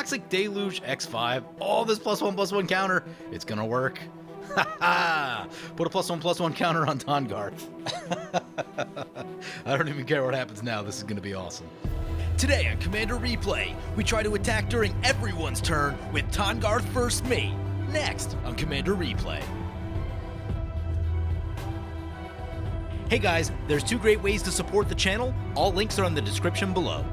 Toxic Deluge X5. Oh, this +1/+1 counter. It's gonna work. Ha! Put a +1/+1 counter on Tahngarth. I don't even care what happens now. This is gonna be awesome. Today on Commander Replay, we try to attack during everyone's turn with Tahngarth first mate. Next on Commander Replay. Hey guys, there's two great ways to support the channel. All links are in the description below.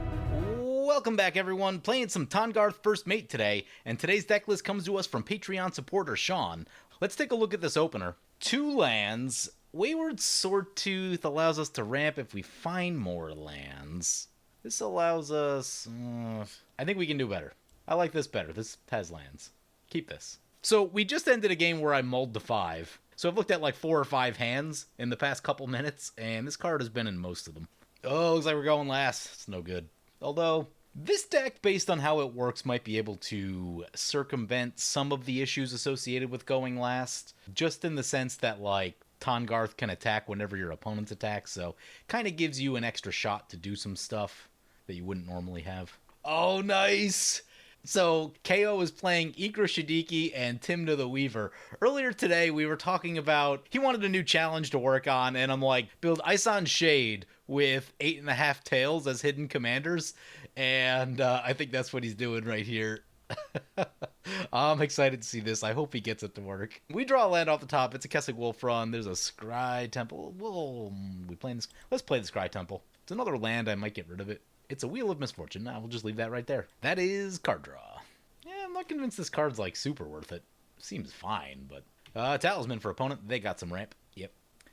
Welcome back everyone, playing some Tahngarth first mate today, and today's deck list comes to us from Patreon supporter Sean. Let's take a look at this opener. 2 lands. Wayward Swordtooth allows us to ramp if we find more lands. This allows us... I think we can do better. I like this better. This has lands. Keep this. So we just ended a game where I mulled to 5. So I've looked at like 4 or 5 hands in the past couple minutes, and this card has been in most of them. Oh, looks like we're going last. It's no good. Although, this deck, based on how it works, might be able to circumvent some of the issues associated with going last. Just in the sense that, like, Tahngarth can attack whenever your opponents attack, so kind of gives you an extra shot to do some stuff that you wouldn't normally have. Oh, nice! So, KO is playing Ikra Shadiki and Tymna the Weaver. Earlier today, we were talking about, he wanted a new challenge to work on, and I'm like, build Ison Shade with 8.5 tails as hidden commanders, and I think that's what he's doing right here. I'm excited to see this. I hope he gets it to work. We draw a land off the top. It's a Kessig Wolf Run. There's a Scry Temple. Let's play the Scry Temple. It's another land. I might get rid of it. It's a Wheel of Misfortune. I will just leave that right there. That is card draw. Yeah, I'm not convinced this card's like super worth it. Seems fine, but Talisman for opponent. They got some ramp. Yep.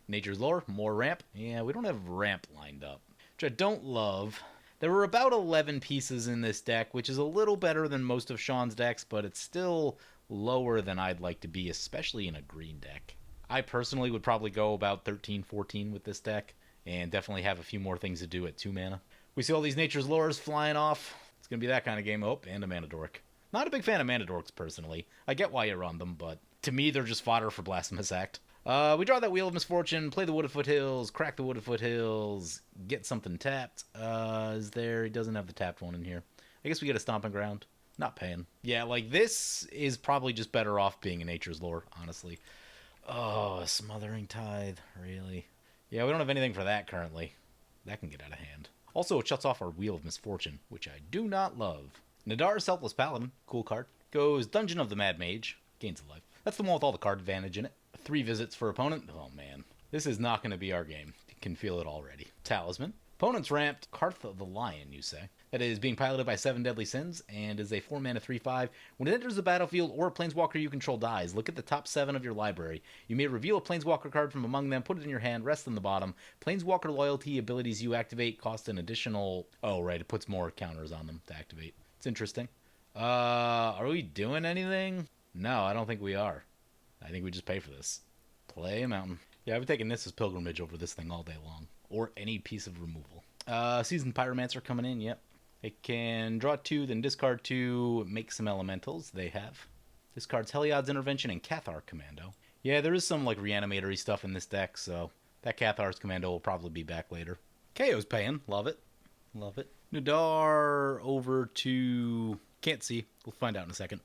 Nature's Lore, more ramp. Yeah, we don't have ramp lined up, which I don't love. There were about 11 pieces in this deck, which is a little better than most of Sean's decks, but it's still lower than I'd like to be, especially in a green deck. I personally would probably go about 13, 14 with this deck, and definitely have a few more things to do at 2 mana. We see all these Nature's Lures flying off. It's going to be that kind of game. Oh, and a Mana Dork. Not a big fan of Mana Dorks, personally. I get why you're on them, but to me, they're just fodder for Blasphemous Act. We draw that Wheel of Misfortune, play the Wooded Foothills, crack the Wooded Foothills, get something tapped. Is there... He doesn't have the tapped one in here. I guess we get a Stomping Ground. Not paying. Yeah, like, this is probably just better off being a Nature's Lore, honestly. Oh, a Smothering Tithe. Really? Yeah, we don't have anything for that currently. That can get out of hand. Also, it shuts off our Wheel of Misfortune, which I do not love. Nadar's Helpless Paladin, cool card. Goes Dungeon of the Mad Mage, gains a life. That's the one with all the card advantage in it. 3 visits for opponent. Oh man, this is not going to be our game. You can feel it already. Talisman. Opponent's ramped Carth the Lion, you say. That is being piloted by 7 Deadly Sins, and is a 4-mana 3/5. When it enters the battlefield or a planeswalker you control dies, look at the top 7 of your library. You may reveal a planeswalker card from among them, put it in your hand, rest on the bottom. Planeswalker loyalty abilities you activate cost an additional... Oh, right, it puts more counters on them to activate. It's interesting. Are we doing anything? No, I don't think we are. I think we just pay for this. Play a mountain. Yeah, I've been taking this as Pilgrimage over this thing all day long. Or any piece of removal. Seasoned Pyromancer coming in, yep. It can draw 2, then discard 2, make some elementals. They have. Discards Heliod's Intervention and Cathar Commando. Yeah, there is some like reanimatory stuff in this deck, so that Cathar's Commando will probably be back later. KO's paying. Love it. Love it. Nadar over to... Can't see. We'll find out in a second.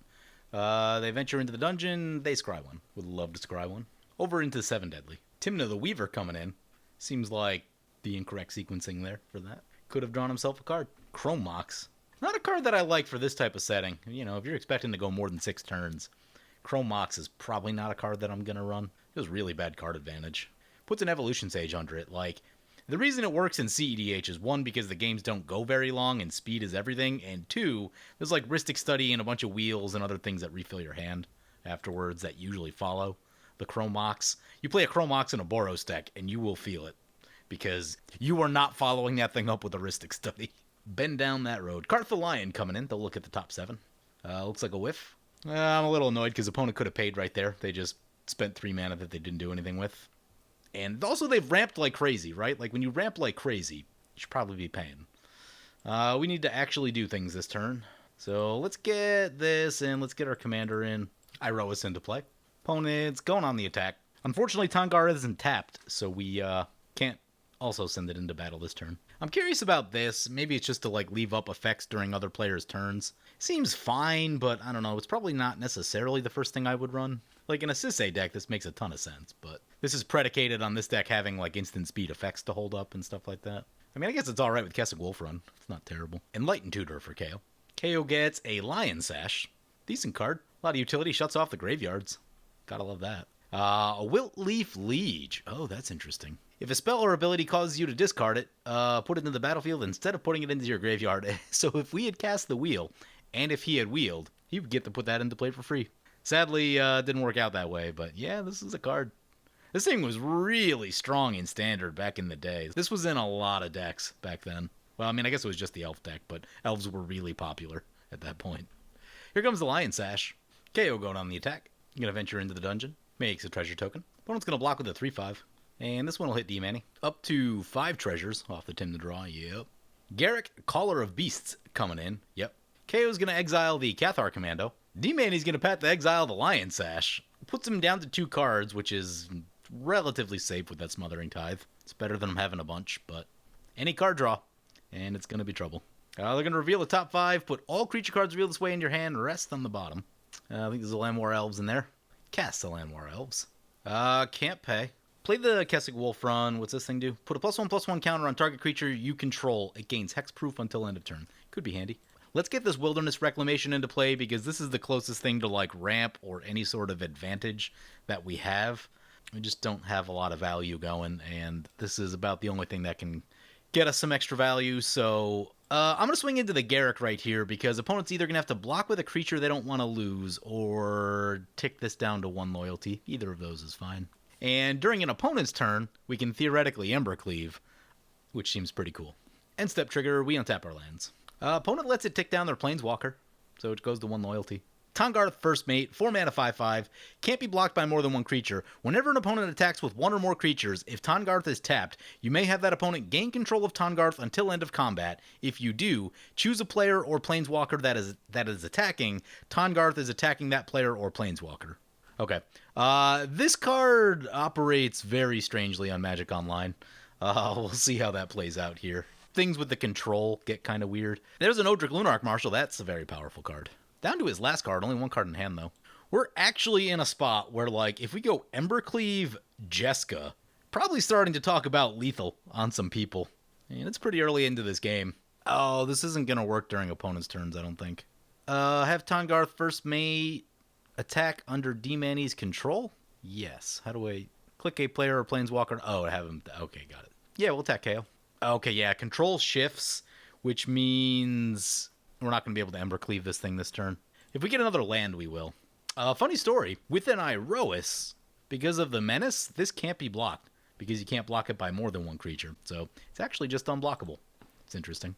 They venture into the dungeon. They scry one. Would love to scry one. Over into 7 Deadly. Tymna the Weaver coming in. Seems like the incorrect sequencing there for that. Could have drawn himself a card. Chrome Mox. Not a card that I like for this type of setting. You know, if you're expecting to go more than 6 turns, Chrome Mox is probably not a card that I'm going to run. It was really bad card advantage. Puts an Evolution Sage under it. Like, the reason it works in CEDH is 1, because the games don't go very long and speed is everything, and 2, there's like Rhystic Study and a bunch of wheels and other things that refill your hand afterwards that usually follow the Chrome Mox. You play a Chrome Mox in a Boros deck and you will feel it, because you are not following that thing up with a Rhystic Study. Bend down that road. Carth the Lion coming in. They'll look at the top 7. Looks like a whiff. I'm a little annoyed because opponent could have paid right there. They just spent 3 mana that they didn't do anything with. And also they've ramped like crazy, right? Like when you ramp like crazy, you should probably be paying. We need to actually do things this turn. So let's get this and let's get our commander in. Iroas into play. Opponent's going on the attack. Unfortunately, Tahngarth isn't tapped, so we can't Also send it into battle this turn. I'm curious about this. Maybe it's just to like leave up effects during other players' turns. Seems fine, but I don't know. It's probably not necessarily the first thing I would run. Like in a Sisei deck, this makes a ton of sense, but this is predicated on this deck having like instant speed effects to hold up and stuff like that. I mean, I guess it's alright with Kessig Wolf Run. It's not terrible. Enlightened Tutor for KO. KO gets a Lion Sash. Decent card. A lot of utility, shuts off the graveyards. Gotta love that. A Wilt Leaf Liege. Oh, that's interesting. If a spell or ability causes you to discard it, put it into the battlefield instead of putting it into your graveyard. So if we had cast the wheel, and if he had wheeled, he would get to put that into play for free. Sadly, didn't work out that way, but yeah, this is a card. This thing was really strong in Standard back in the day. This was in a lot of decks back then. Well, I mean, I guess it was just the Elf deck, but Elves were really popular at that point. Here comes the Lion Sash. KO going on the attack. You're going to venture into the dungeon. Makes a treasure token. Opponent's going to block with a 3/5. And this one will hit D-Manny. Up to 5 treasures off the Tymna draw. Yep. Garrick, Caller of Beasts, coming in. Yep. KO's going to exile the Cathar Commando. D-Manny's going to pat to exile the Lion Sash. Puts him down to 2 cards, which is relatively safe with that Smothering Tithe. It's better than him having a bunch, but any card draw, and it's going to be trouble. They're going to reveal the top 5, put all creature cards revealed this way in your hand, rest on the bottom. I think there's a Llanowar Elves in there. Cast the Llanowar Elves. Can't pay. Play the Kessig Wolf Run. What's this thing do? Put a +1/+1 counter on target creature you control. It gains hexproof until end of turn. Could be handy. Let's get this Wilderness Reclamation into play because this is the closest thing to like ramp or any sort of advantage that we have. We just don't have a lot of value going, and this is about the only thing that can get us some extra value. So I'm going to swing into the Garrick right here because opponent's either going to have to block with a creature they don't want to lose or tick this down to 1 loyalty. Either of those is fine. And during an opponent's turn, we can theoretically Embercleave, which seems pretty cool. End step trigger, we untap our lands. Opponent lets it tick down their Planeswalker, so it goes to 1 loyalty. Tahngarth, First Mate, 4 mana 5/5, can't be blocked by more than 1 creature. Whenever an opponent attacks with 1 or more creatures, if Tahngarth is tapped, you may have that opponent gain control of Tahngarth until end of combat. If you do, choose a player or Planeswalker that is attacking. Tahngarth is attacking that player or Planeswalker. Okay. This card operates very strangely on Magic Online. We'll see how that plays out here. Things with the control get kind of weird. There's an Odric Lunarch Marshal. That's a very powerful card. Down to his last card. Only 1 card in hand, though. We're actually in a spot where, like, if we go Embercleave, Jeska, probably starting to talk about lethal on some people. And it's pretty early into this game. Oh, this isn't going to work during opponent's turns, I don't think. Have Tahngarth First Mate attack under D-Manny's control? Yes. How do I click a player or Planeswalker? Oh, I have him. Okay, got it. Yeah, we'll attack KO. Okay, yeah, control shifts, which means we're not going to be able to Embercleave this thing this turn. If we get another land, we will. Funny story, with an Iroas, because of the menace, this can't be blocked, because you can't block it by more than 1 creature. So it's actually just unblockable. It's interesting.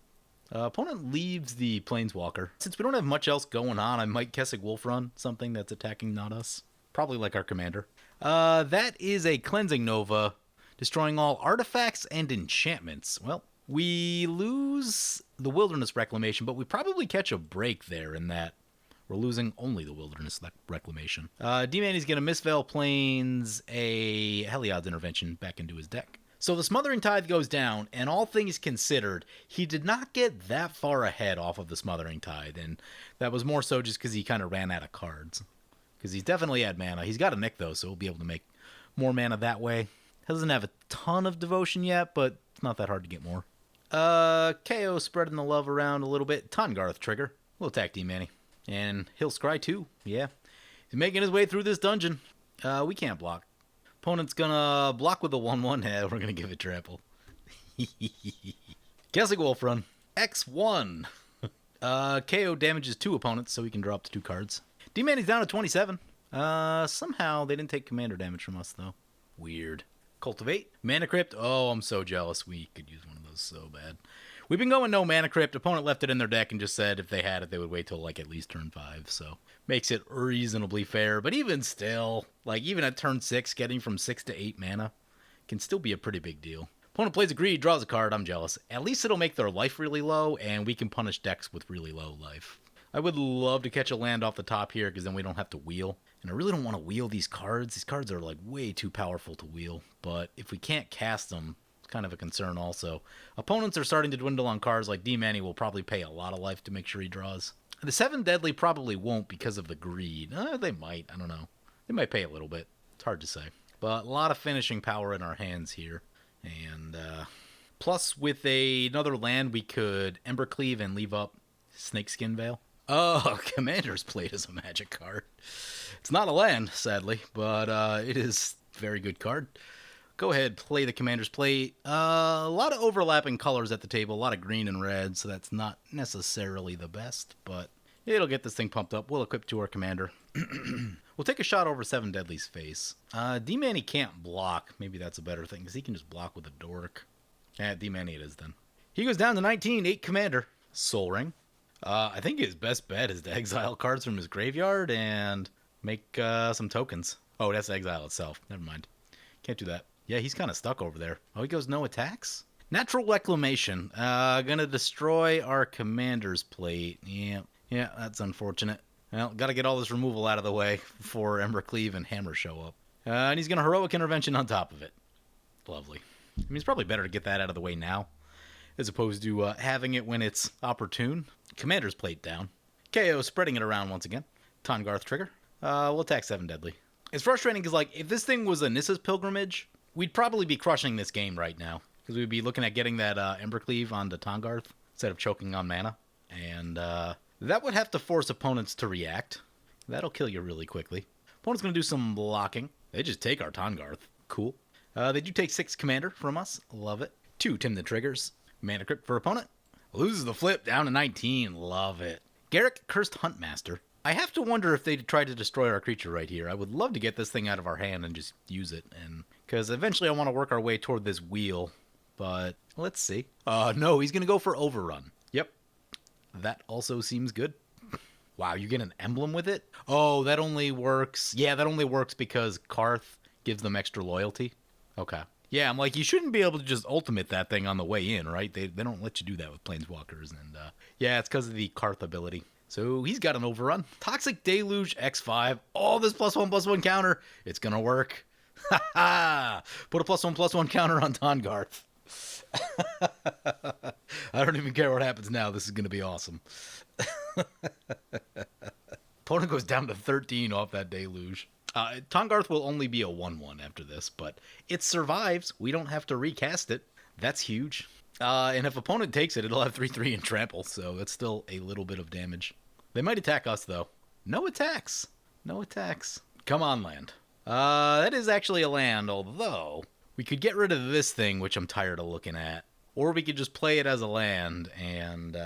Opponent leaves the Planeswalker. Since we don't have much else going on, I might Kessig Wolf Run something that's attacking not us. Probably like our commander. That is a Cleansing Nova, destroying all artifacts and enchantments. Well, we lose the Wilderness Reclamation, but we probably catch a break there in that we're losing only the Wilderness Reclamation. D-Manny's going to Mistveil Plains a Heliod's Intervention back into his deck. So the Smothering Tithe goes down, and all things considered, he did not get that far ahead off of the Smothering Tithe, and that was more so just because he kind of ran out of cards. Because he's definitely had mana. He's got a Nick, though, so we'll be able to make more mana that way. Doesn't have a ton of devotion yet, but it's not that hard to get more. KO spreading the love around a little bit. Tahngarth trigger. We'll attack D-Manny. And he'll scry too. Yeah. He's making his way through this dungeon. We can't block. Opponent's gonna block with a 1/1. Yeah, we're gonna give it trample. Kessig Wolf Run. X1. KO damages 2 opponents, so we can drop to 2 cards. D-Manny's down to 27. Somehow they didn't take commander damage from us, though. Weird. Cultivate. Mana Crypt. Oh, I'm so jealous. We could use one of those so bad. We've been going no Mana Crypt. Opponent left it in their deck and just said if they had it, they would wait till like at least turn 5. So makes it reasonably fair. But even still, like even at turn 6, getting from 6 to 8 mana can still be a pretty big deal. Opponent plays a Greed, draws a card. I'm jealous. At least it'll make their life really low, and we can punish decks with really low life. I would love to catch a land off the top here because then we don't have to wheel. And I really don't want to wheel these cards. These cards are like way too powerful to wheel. But if we can't cast them, kind of a concern also. Opponents are starting to dwindle on cards like D-Manny will probably pay a lot of life to make sure he draws. The 7 Deadly probably won't because of the greed. They might, I don't know. They might pay a little bit. It's hard to say. But a lot of finishing power in our hands here. And plus with another land we could Embercleave and leave up Snakeskin Veil. Oh, Commander's Plate is a magic card. It's not a land, sadly, but it is a very good card. Go ahead, play the Commander's Plate. A lot of overlapping colors at the table, a lot of green and red, so that's not necessarily the best, but it'll get this thing pumped up. We'll equip to our commander. We'll take a shot over 7 Deadly's face. D-Manny can't block. Maybe that's a better thing, because he can just block with a Dork. Yeah, D-Manny it is then. He goes down to 19, 8 commander. Soul Ring. I think his best bet is to exile cards from his graveyard and make some tokens. Oh, that's exile itself. Never mind. Can't do that. Yeah, he's kind of stuck over there. Oh, he goes no attacks? Natural Reclamation. Gonna destroy our Commander's Plate. Yeah, that's unfortunate. Well, gotta get all this removal out of the way before Embercleave and Hammer show up. And he's gonna Heroic Intervention on top of it. Lovely. I mean, it's probably better to get that out of the way now, as opposed to having it when it's opportune. Commander's Plate down. KO spreading it around once again. Tahngarth trigger. We'll attack 7 Deadly. It's frustrating because, like, if this thing was a Nissa's Pilgrimage, we'd probably be crushing this game right now. Because we'd be looking at getting that Embercleave onto Tahngarth instead of choking on mana. And that would have to force opponents to react. That'll kill you really quickly. Opponent's going to do some blocking. They just take our Tahngarth. Cool. They do take 6 commander from us. Love it. 2 Tymna triggers. Mana Crypt for opponent. Loses the flip down to 19. Love it. Garruk, Cursed Huntmaster. I have to wonder if they try to destroy our creature right here. I would love to get this thing out of our hand and just use it. And because eventually I want to work our way toward this wheel. But let's see. No, he's going to go for Overrun. Yep. That also seems good. Wow, you get an emblem with it? Oh, that only works. Yeah, that only works because Carth gives them extra loyalty. Okay. Yeah, I'm like, you shouldn't be able to just ultimate that thing on the way in, right? They don't let you do that with Planeswalkers. And yeah, it's because of the Carth ability. So he's got an Overrun. Toxic Deluge X5. Oh, this +1/+1 counter. It's going to work. Ha ha! Put a +1/+1 counter on Tahngarth. I don't even care what happens now. This is going to be awesome. Opponent goes down to 13 off that Deluge. Tahngarth will only be a 1/1 after this, but it survives. We don't have to recast it. That's huge. And if opponent takes it, it'll have 3/3 and trample, so that's still a little bit of damage. They might attack us, though. No attacks. No attacks. Come on, land. That is actually a land, although we could get rid of this thing, which I'm tired of looking at. Or we could just play it as a land, and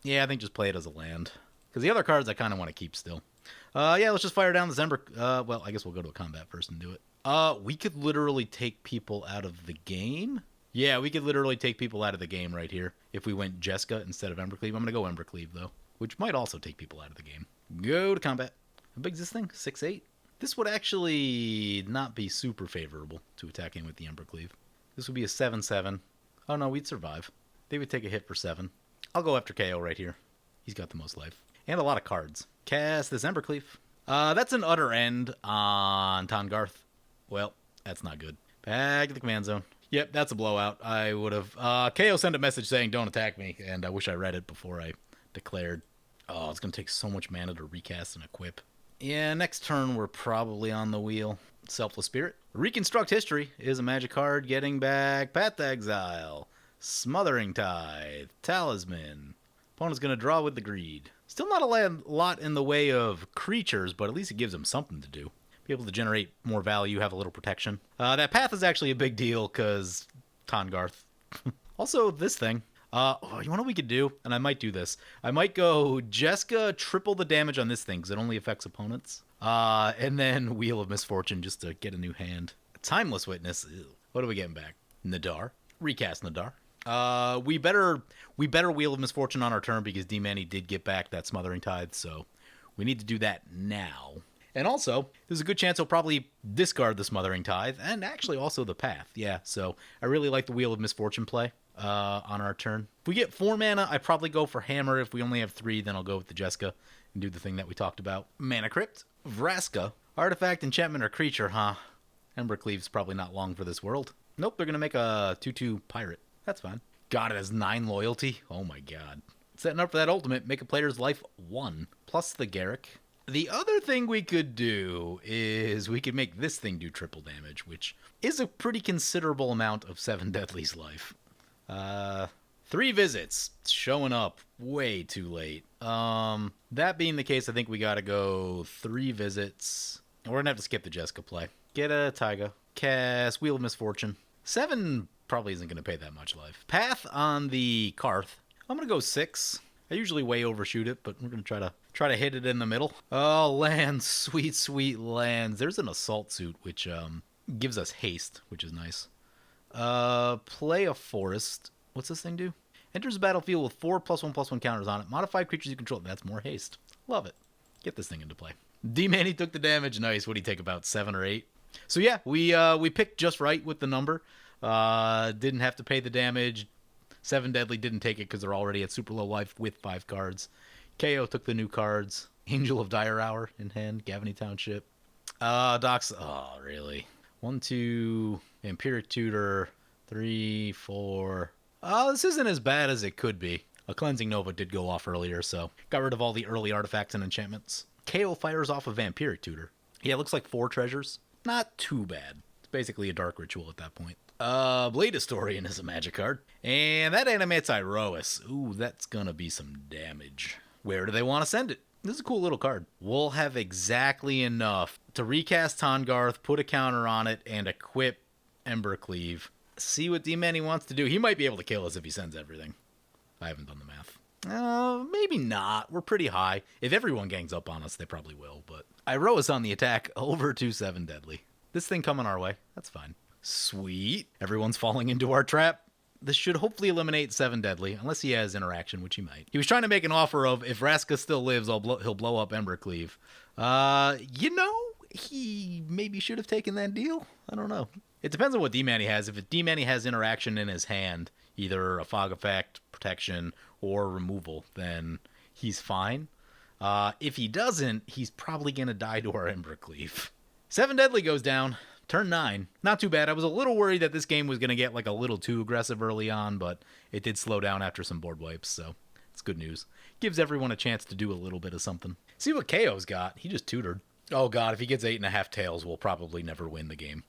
yeah, I think just play it as a land. Because the other cards I kind of want to keep still. Yeah, let's just fire down this Ember. Well, I guess we'll go to a combat first and do it. We could literally take people out of the game. Yeah, we could literally take people out of the game right here if we went Jeska instead of Embercleave. I'm going to go Embercleave, though, which might also take people out of the game. Go to combat. How big is this thing? 6/8? This would actually not be super favorable to attacking with the Embercleave. This would be a 7/7. Oh, no, we'd survive. They would take a hit for 7. I'll go after KO right here. He's got the most life. And a lot of cards. Cast this Embercleave. That's an utter end on Tahngarth. Well, that's not good. Back to the command zone. Yep, that's a blowout. I would have... KO sent a message saying, don't attack me, and I wish I read it before I declared. Oh, it's going to take so much mana to recast and equip. Yeah, next turn we're probably on the wheel. Selfless Spirit. Reconstruct History is a magic card. Getting back Path to Exile. Smothering Tithe. Talisman. Opponent's going to draw with the Greed. Still not a lot in the way of creatures, but at least it gives them something to do. Be able to generate more value, have a little protection. That path is actually a big deal, because Tahngarth. Also, this thing. You know what we could do? And I might do this. I might go Jeska, triple the damage on this thing, because it only affects opponents. And then Wheel of Misfortune, just to get a new hand. Timeless Witness. Ew. What are we getting back? Nadar. Recast Nadar. We better Wheel of Misfortune on our turn, because D-Manny did get back that Smothering Tithe, so we need to do that now. And also, there's a good chance he'll probably discard the Smothering Tithe, and actually also the Path. Yeah, so I really like the Wheel of Misfortune play on our turn. If we get 4 mana, I probably go for Hammer. If we only have 3, then I'll go with the Jeska and do the thing that we talked about. Mana Crypt, Vraska, Artifact, Enchantment, or Creature, huh? Embercleave's probably not long for this world. Nope, they're going to make a 2/2 pirate. That's fine. God, it has 9 loyalty. Oh my god. Setting up for that ultimate, make a player's life 1, plus the Garrick. The other thing we could do is we could make this thing do triple damage, which is a pretty considerable amount of 7 Deadly's life. 3 visits. Showing up way too late. That being the case, I think we gotta go 3 visits. We're gonna have to skip the Jessica play. Get a Taiga. Cast Wheel of Misfortune. 7 probably isn't gonna pay that much life. Path on the Carth. I'm gonna go 6. I usually way overshoot it, but we're gonna try to hit it in the middle. Oh, lands, sweet, sweet lands. There's an assault suit, which gives us haste, which is nice. Play a forest. What's this thing do? Enters the battlefield with 4 +1/+1 counters on it. Modify creatures you control. That's more haste. Love it. Get this thing into play. D-Manny took the damage. Nice. What do you take, about 7 or 8? So yeah, we picked just right with the number. Didn't have to pay the damage. 7 Deadly didn't take it because they're already at super low life with 5 cards. KO took the new cards. Angel of Dire Hour in hand. Gavany Township. Docs. Oh, really? 1, 2. Vampiric Tutor. 3, 4. This isn't as bad as it could be. A Cleansing Nova did go off earlier, so got rid of all the early artifacts and enchantments. KO fires off a Vampiric Tutor. Yeah, it looks like 4 treasures. Not too bad. It's basically a Dark Ritual at that point. Blade Historian is a magic card. And that animates Iroas. Ooh, that's gonna be some damage. Where do they want to send it? This is a cool little card. We'll have exactly enough to recast Tahngarth, put a counter on it, and equip Embercleave. See what D-Manny wants to do. He might be able to kill us if he sends everything. I haven't done the math. Maybe not. We're pretty high. If everyone gangs up on us, they probably will. But Iroas on the attack, over to 7 Deadly. This thing coming our way. That's fine. Sweet. Everyone's falling into our trap. This should hopefully eliminate 7 Deadly, unless he has interaction, which he might. He was trying to make an offer of, if Vraska still lives, he'll blow up Embercleave. He maybe should have taken that deal. I don't know. It depends on what D-Manny has. If D-Manny has interaction in his hand, either a Fog Effect, Protection, or Removal, then he's fine. If he doesn't, he's probably going to die to our Embercleave. 7 Deadly goes down. Turn 9. Not too bad. I was a little worried that this game was going to get like a little too aggressive early on, but it did slow down after some board wipes, so it's good news. Gives everyone a chance to do a little bit of something. See what KO's got. He just tutored. Oh god, if he gets 8.5 tails, we'll probably never win the game.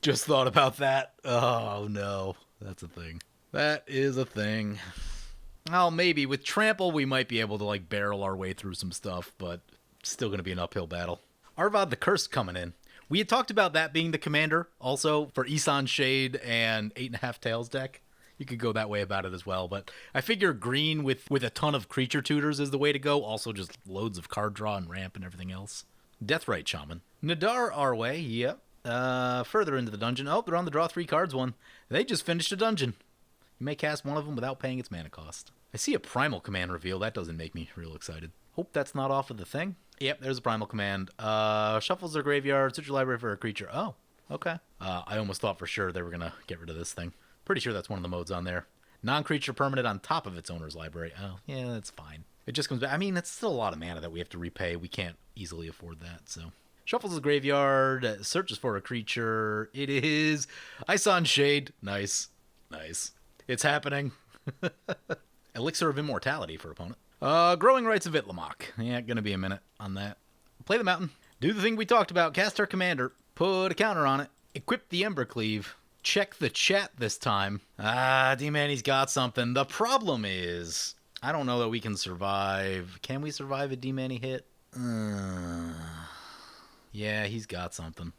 Just thought about that. Oh no, that's a thing. That is a thing. Oh, maybe. With Trample, we might be able to like barrel our way through some stuff, but it's still going to be an uphill battle. Arvad the Curse coming in. We had talked about that being the commander, also for Isan Shade and 8.5 Tails deck. You could go that way about it as well, but I figure green with a ton of creature tutors is the way to go. Also just loads of card draw and ramp and everything else. Deathrite Shaman. Nadar our way, yep. Further into the dungeon. Oh, they're on the draw 3 cards one. They just finished a dungeon. You may cast one of them without paying its mana cost. I see a Primal Command reveal. That doesn't make me real excited. Hope that's not off of the thing. Yep, there's a Primal Command. Shuffles their graveyard, search your library for a creature. Oh, okay. I almost thought for sure they were going to get rid of this thing. Pretty sure that's one of the modes on there. Non-creature permanent on top of its owner's library. Oh, yeah, that's fine. It just comes back. I mean, that's still a lot of mana that we have to repay. We can't easily afford that, so. Shuffles the graveyard, searches for a creature. It is Isan Shade. Nice. Nice. It's happening. Elixir of Immortality for opponent. Growing Rights of Itlamok. Yeah, gonna be a minute on that. Play the mountain. Do the thing we talked about. Cast our commander. Put a counter on it. Equip the Embercleave. Check the chat this time. D-Manny's got something. The problem is, I don't know that we can survive. Can we survive a D-Manny hit? Yeah, he's got something.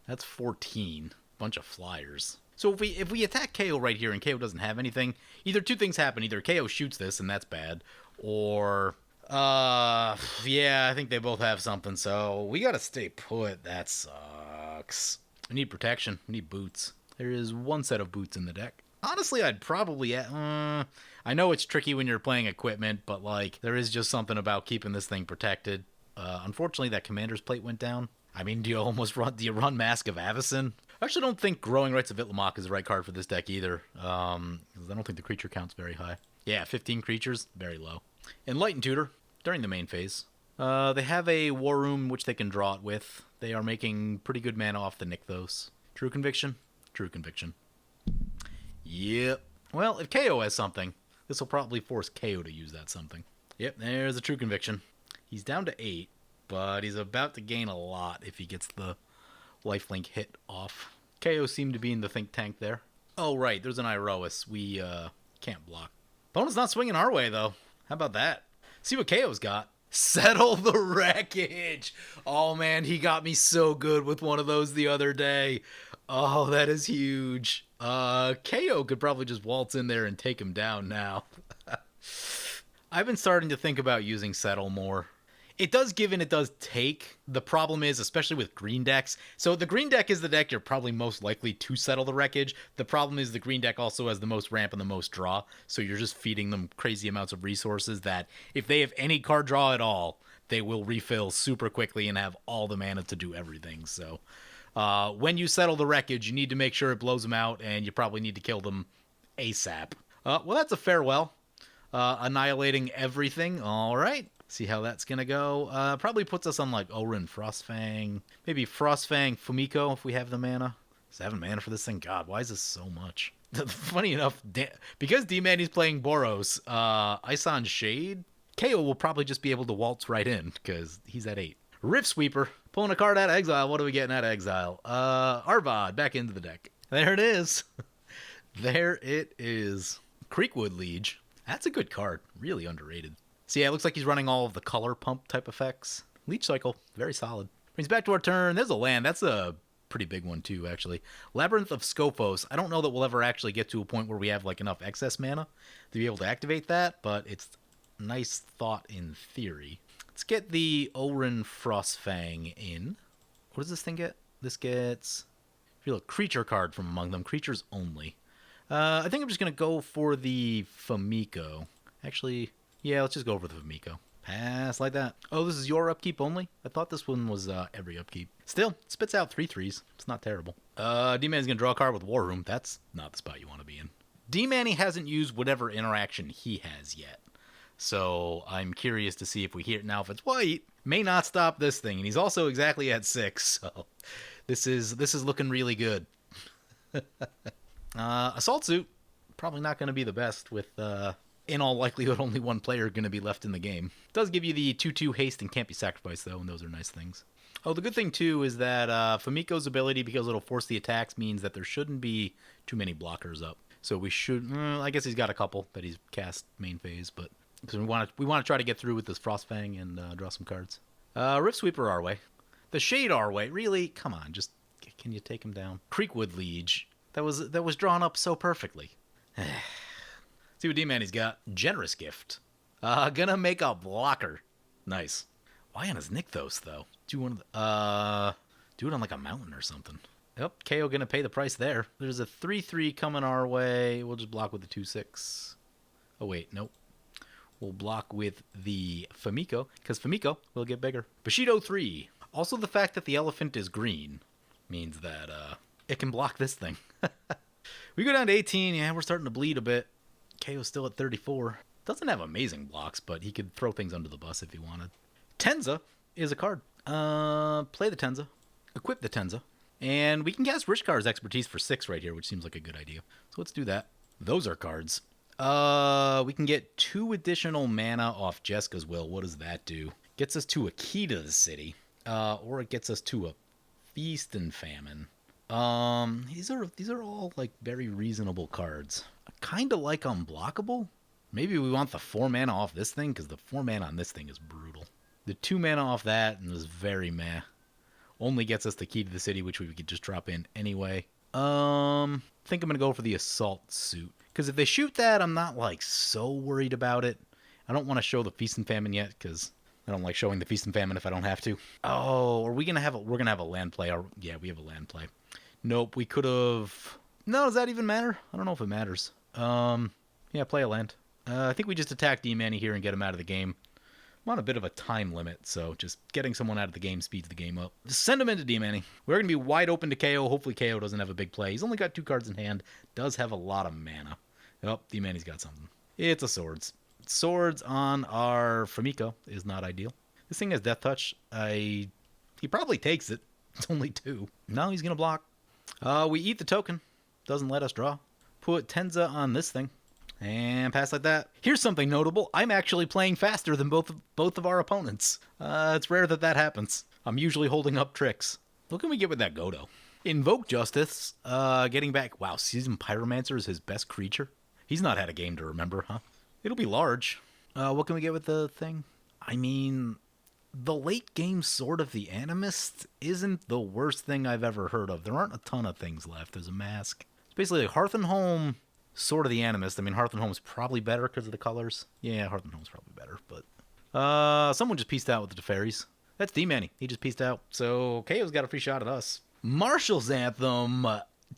That's 14. Bunch of flyers. So if we attack KO right here and KO doesn't have anything, either 2 things happen. Either KO shoots this and that's bad, or yeah, I think they both have something. So we gotta stay put. That sucks. We need protection. We need boots. There is 1 set of boots in the deck. Honestly, I'd probably I know it's tricky when you're playing equipment, but like there is just something about keeping this thing protected. Unfortunately, that commander's plate went down. I mean, do you run Mask of Avacyn? I actually don't think Growing Rights of Itlamok is the right card for this deck either. Because I don't think the creature count's very high. Yeah, 15 creatures, very low. Enlightened Tutor during the main phase. They have a War Room which they can draw it with. They are making pretty good mana off the Nykthos. True Conviction? True Conviction. Yep. Well, if KO has something, this will probably force KO to use that something. Yep, there's a True Conviction. He's down to 8, but he's about to gain a lot if he gets the lifelink hit off. KO seemed to be in the think tank there. Oh, right, there's an Iroas. We can't block. Opponent's not swinging our way, though. How about that? See what KO's got. Settle the Wreckage! Oh, man, he got me so good with one of those the other day. Oh, that is huge. KO could probably just waltz in there and take him down now. I've been starting to think about using Settle more. It does give and it does take. The problem is, especially with green decks, so the green deck is the deck you're probably most likely to settle the Wreckage. The problem is the green deck also has the most ramp and the most draw, so you're just feeding them crazy amounts of resources that if they have any card draw at all, they will refill super quickly and have all the mana to do everything. So when you settle the Wreckage, you need to make sure it blows them out, and you probably need to kill them ASAP. Well, that's a farewell. Annihilating everything. All right. See how that's going to go. Probably puts us on like Orin, Frostfang. Maybe Frostfang, Fumiko if we have the mana. 7 mana for this thing. God, why is this so much? Funny enough, because D-Manny's playing Boros, Ison Shade, KO will probably just be able to waltz right in because he's at 8. Rift Sweeper. Pulling a card out of exile. What are we getting out of exile? Arvad back into the deck. There it is. There it is. Creekwood Liege. That's a good card. Really underrated. So yeah, it looks like he's running all of the color pump type effects. Leech Cycle, very solid. Brings back to our turn. There's a land. That's a pretty big one too, actually. Labyrinth of Scophos. I don't know that we'll ever actually get to a point where we have like enough excess mana to be able to activate that, but it's a nice thought in theory. Let's get the Orin Frostfang in. What does this thing get? This gets a creature card from among them. Creatures only. I think I'm just going to go for the Fumiko. Actually, yeah, let's just go over the Fumiko. Pass like that. Oh, this is your upkeep only? I thought this one was every upkeep. Still, it spits out 3/3s. It's not terrible. D-Man's going to draw a card with War Room. That's not the spot you want to be in. D-Manny hasn't used whatever interaction he has yet. So I'm curious to see if we hear it now. If it's white, may not stop this thing. And he's also exactly at 6. So this is looking really good. Assault Suit, probably not going to be the best with, in all likelihood, only one player going to be left in the game. It does give you the 2/2 haste and can't be sacrificed, though, and those are nice things. Oh, the good thing, too, is that Fumiko's ability, because it'll force the attacks, means that there shouldn't be too many blockers up. So we should, I guess he's got a couple that he's cast main phase, but because we want to try to get through with this Frostfang and draw some cards. Rift Sweeper our way. The Shade our way. Really? Come on, just, can you take him down? Creekwood Liege. That was drawn up so perfectly. See what D-Manny's got. Generous Gift. Gonna make a blocker. Nice. Why on his Nykthos, though? Do it on like a mountain or something. Yep, KO gonna pay the price there. There's a 3/3 coming our way. We'll just block with the 2/6. Oh, wait, nope. We'll block with the Fumiko, because Fumiko will get bigger. Bushido 3. Also, the fact that the elephant is green means that it can block this thing. We go down to 18. Yeah, we're starting to bleed a bit. KO's still at 34. Doesn't have amazing blocks, but he could throw things under the bus if he wanted. Tenza is a card. Play the Tenza. Equip the Tenza. And we can cast Rishkar's Expertise for 6 right here, which seems like a good idea. So let's do that. Those are cards. We can get 2 additional mana off Jeska's Will. What does that do? Gets us to a key to the city. Or it gets us to a Feast and Famine. These are all like very reasonable cards. I kind of like Unblockable. Maybe we want the 4 mana off this thing, because the 4 mana on this thing is brutal. The 2 mana off that is very meh. Only gets us the key to the city, which we could just drop in anyway. I think I'm going to go for the Assault Suit. Because if they shoot that, I'm not like so worried about it. I don't want to show the Feast and Famine yet, because I don't like showing the Feast and Famine if I don't have to. Oh, are we going to have we're going to have a land play. Yeah, we have a land play. Nope, we could have... No, does that even matter? I don't know if it matters. Yeah, play a land. I think we just attack D-Manny here and get him out of the game. I'm on a bit of a time limit, so just getting someone out of the game speeds the game up. Just send him into D-Manny. We're going to be wide open to KO. Hopefully KO doesn't have a big play. He's only got 2 cards in hand. Does have a lot of mana. Oh, D-Manny's got something. It's a Swords. Swords on our Fumiko is not ideal. This thing has Death Touch. He probably takes it. It's only 2. No, he's going to block. We eat the token. Doesn't let us draw. Put Tenza on this thing. And pass like that. Here's something notable. I'm actually playing faster than both of our opponents. It's rare that happens. I'm usually holding up tricks. What can we get with that Godo? Invoke Justice. Getting back. Wow, Seasoned Pyromancer is his best creature. He's not had a game to remember, huh? It'll be large. What can we get with the thing? I mean, the late game Sword of the Animist isn't the worst thing I've ever heard of. There aren't a ton of things left as a mask. It's basically like Hearth and Home, Sword of the Animist. I mean, Hearth and Home is probably better because of the colors. Yeah, Hearth and Home is probably better, but... someone just pieced out with the Teferis. That's D-Manny. He just pieced out. So, KO's got a free shot at us. Marshall's Anthem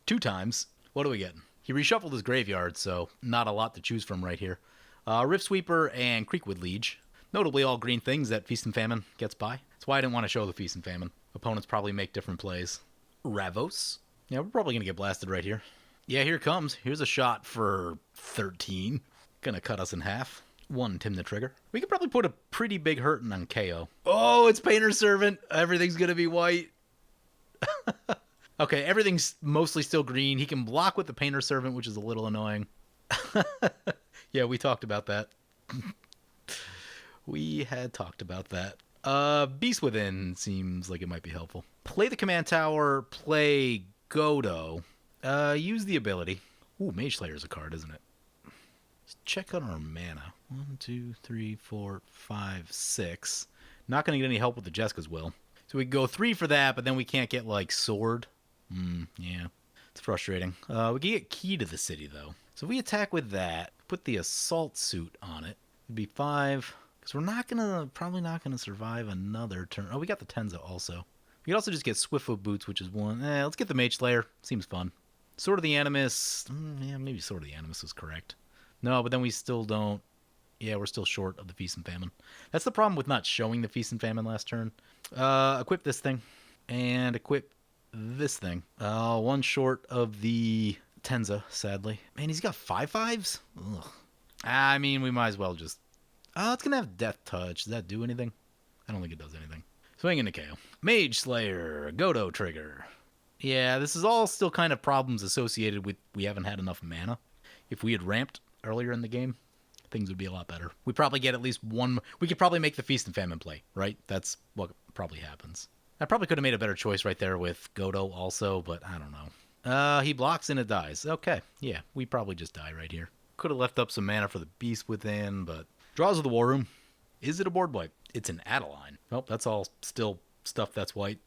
2 times. What are we getting? He reshuffled his graveyard, so not a lot to choose from right here. Rift Sweeper and Creekwood Liege. Notably all green things that Feast and Famine gets by. That's why I didn't want to show the Feast and Famine. Opponents probably make different plays. Ravos. Yeah, we're probably going to get blasted right here. Yeah, here it comes. Here's a shot for 13. Gonna cut us in half. 1 Tymna trigger. We could probably put a pretty big hurting on KO. Oh, it's Painter Servant. Everything's going to be white. Okay, everything's mostly still green. He can block with the Painter Servant, which is a little annoying. Yeah, we talked about that. We had talked about that. Beast Within seems like it might be helpful. Play the Command Tower, play Godo. Use the ability. Ooh, Mage Slayer is a card, isn't it? Let's check on our mana. 1, 2, 3, 4, 5, 6. Not going to get any help with the Jessica's Will. So we go 3 for that, but then we can't get, like, Sword. Yeah. It's frustrating. We can get Key to the City, though. So if we attack with that, put the Assault Suit on it, it'd be 5. Because we're probably not gonna survive another turn. Oh, we got the Tenza also. We could also just get Swiftfoot Boots, which is 1. Let's get the Mage Slayer. Seems fun. Sword of the Animus. Yeah, maybe Sword of the Animus is correct. No, but then we still don't. Yeah, we're still short of the Feast and Famine. That's the problem with not showing the Feast and Famine last turn. Equip this thing. And equip this thing. 1 short of the Tenza, sadly. Man, he's got 5/5s? Ugh. I mean, we might as well just... it's going to have Death Touch. Does that do anything? I don't think it does anything. Swing into KO. Mage Slayer. Godo trigger. Yeah, this is all still kind of problems associated with we haven't had enough mana. If we had ramped earlier in the game, things would be a lot better. We probably get at least 1... We could probably make the Feast and Famine play, right? That's what probably happens. I probably could have made a better choice right there with Godo also, but I don't know. He blocks and it dies. Okay, yeah, we probably just die right here. Could have left up some mana for the Beast Within, but... Draws of the War Room. Is it a board wipe? It's an Adeline. Well, that's all still stuff that's white.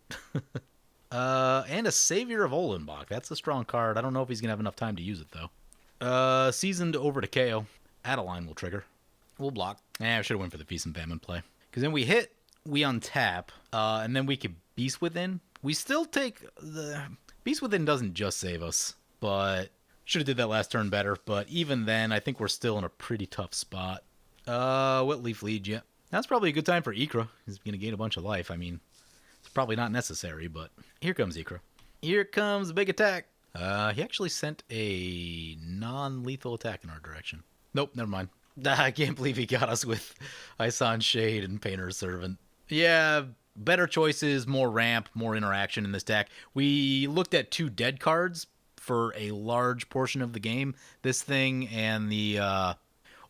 And a Savior of Olenbach. That's a strong card. I don't know if he's going to have enough time to use it, though. Seasoned over to KO. Adeline will trigger. We'll block. I should have went for the Feast and Famine play. Because then we hit, we untap, and then we could Beast Within. We still take the... Beast Within doesn't just save us, but... Should have did that last turn better, but even then, I think we're still in a pretty tough spot. What Leaf Lead, yeah. That's probably a good time for Ikra. He's going to gain a bunch of life. I mean, it's probably not necessary, but here comes Ikra. Here comes a big attack. He actually sent a non-lethal attack in our direction. Nope, never mind. I can't believe he got us with Ison Shade and Painter's Servant. Yeah, better choices, more ramp, more interaction in this deck. We looked at 2 dead cards for a large portion of the game. This thing and the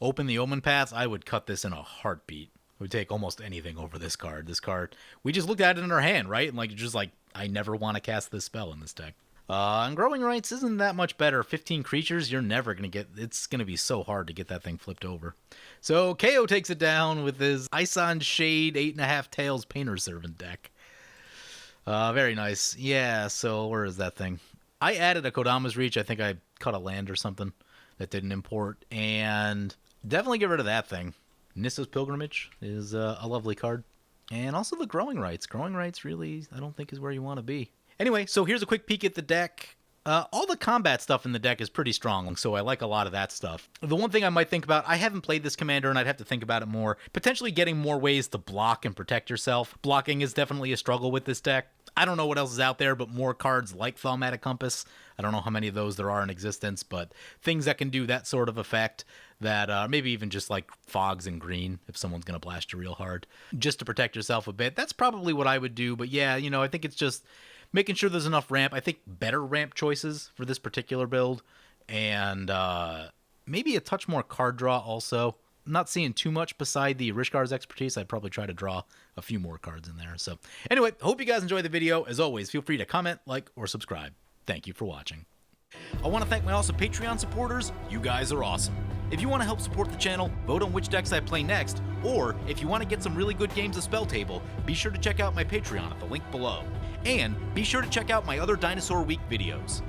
Open the Omen Paths, I would cut this in a heartbeat. I would take almost anything over this card. This card, we just looked at it in our hand, right? And just like, I never want to cast this spell in this deck. And Growing Rights isn't that much better. 15 creatures, you're never going to get... It's going to be so hard to get that thing flipped over. So KO takes it down with his Ison Shade 8.5 Tails Painter's Servant deck. Very nice. Yeah, so where is that thing? I added a Kodama's Reach. I think I cut a land or something that didn't import. And definitely get rid of that thing. Nissa's Pilgrimage is a lovely card. And also the Growing Rights. Growing Rights really, I don't think, is where you want to be. Anyway, so here's a quick peek at the deck. All the combat stuff in the deck is pretty strong, so I like a lot of that stuff. The one thing I might think about, I haven't played this commander and I'd have to think about it more, potentially getting more ways to block and protect yourself. Blocking is definitely a struggle with this deck. I don't know what else is out there, but more cards like Thaumatic Compass. I don't know how many of those there are in existence, but things that can do that sort of effect, that maybe even just like fogs and green if someone's going to blast you real hard, just to protect yourself a bit. That's probably what I would do, but yeah, you know, I think it's just making sure there's enough ramp. I think better ramp choices for this particular build, and maybe a touch more card draw also. I'm not seeing too much beside the Rishkar's expertise. I'd probably try to draw a few more cards in there. So anyway, hope you guys enjoyed the video. As always, feel free to comment, like, or subscribe. Thank you for watching. I want to thank my awesome Patreon supporters. You guys are awesome. If you want to help support the channel, vote on which decks I play next, or if you want to get some really good games of Spell Table, be sure to check out my Patreon at the link below. And be sure to check out my other Dinosaur Week videos.